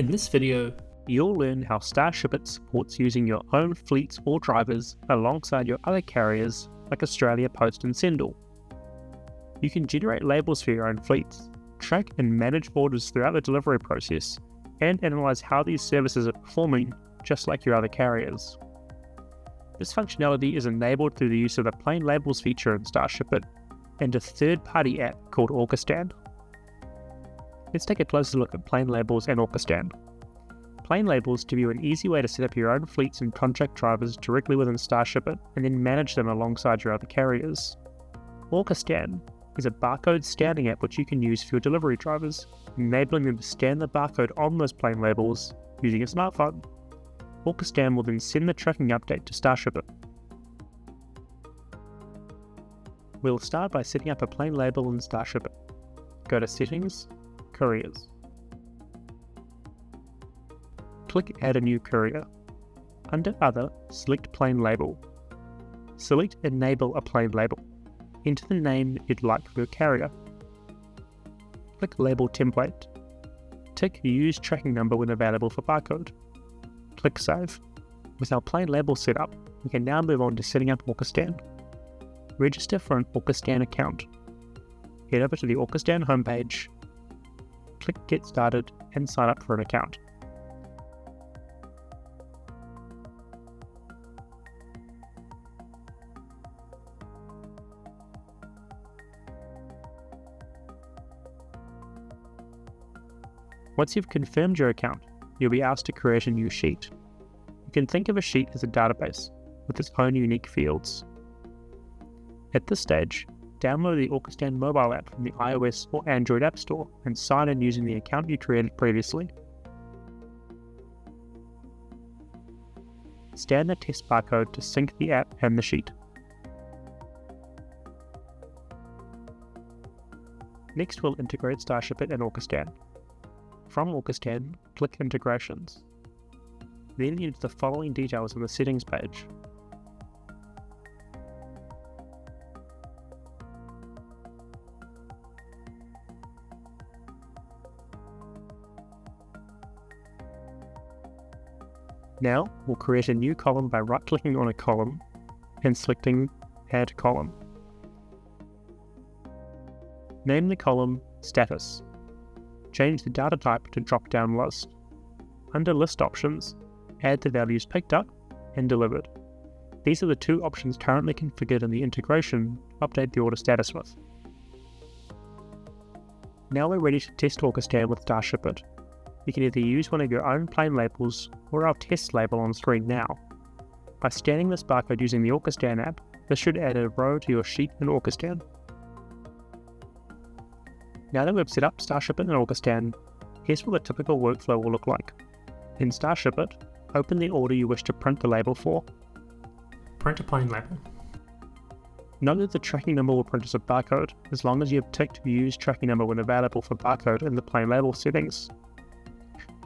In this video, you'll learn how Starshipit supports using your own fleets or drivers alongside your other carriers like Australia Post and Sendall. You can generate labels for your own fleets, track and manage orders throughout the delivery process, and analyze how these services are performing just like your other carriers. This functionality is enabled through the use of the Plane Labels feature in Starshipit and a third-party app called Orca Scan. Let's take a closer look at Plane Labels and Orca Scan. Plane Labels give you an easy way to set up your own fleets and contract drivers directly within Starshipit and then manage them alongside your other carriers. Orca Scan is a barcode scanning app which you can use for your delivery drivers, enabling them to scan the barcode on those plane labels using a smartphone. Orca Scan will then send the tracking update to Starshipit. We'll start by setting up a plane label in Starshipit. Go to Settings, Couriers. Click Add a new courier. Under Other, select Plane Label. Select Enable a plane label. Enter the name you'd like for your carrier. Click Label Template. Tick Use Tracking Number when available for barcode. Click Save. With our plane label set up, we can now move on to setting up Orca Scan. Register for an Orca Scan account. Head over to the Orca Scan homepage. Click Get Started and sign up for an account. Once you've confirmed your account, you'll be asked to create a new sheet. You can think of a sheet as a database with its own unique fields. At this stage, download the Orca Scan mobile app from the iOS or Android App Store and sign in using the account you created previously. Scan the test barcode to sync the app and the sheet. Next, we'll integrate Starshipit and Orca Scan. From Orca Scan, click Integrations. Then enter the following details on the settings page. Now, we'll create a new column by right-clicking on a column and selecting Add Column. Name the column Status. Change the data type to drop-down list. Under List options, add the values picked up and delivered. These are the two options currently configured in the integration to update the order status with. Now we're ready to test Orca Scan with Starshipit. You can either use one of your own plane labels or our test label on screen now. By scanning this barcode using the Orca Scan app, this should add a row to your sheet in Orca Scan. Now that we've set up Starshipit and Orca Scan, here's what the typical workflow will look like. In Starshipit, open the order you wish to print the label for. Print a plane label. Note that the tracking number will print as a barcode, as long as you have ticked Use Tracking Number when available for barcode in the plane label settings.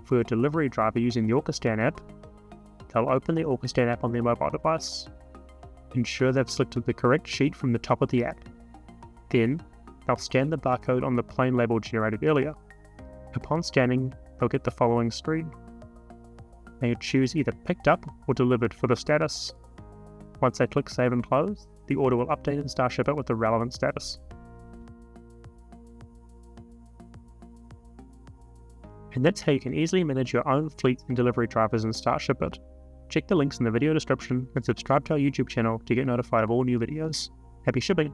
For your delivery driver using the Orca Scan app, they'll open the Orca Scan app on their mobile device. Ensure they've selected the correct sheet from the top of the app. Then, they'll scan the barcode on the plane label generated earlier. Upon scanning, they'll get the following screen. They choose either Picked Up or Delivered for the status. Once they click Save and Close, the order will update in Starshipit with the relevant status. And that's how you can easily manage your own fleet and delivery drivers in Starshipit. Check the links in the video description and subscribe to our YouTube channel to get notified of all new videos. Happy shipping!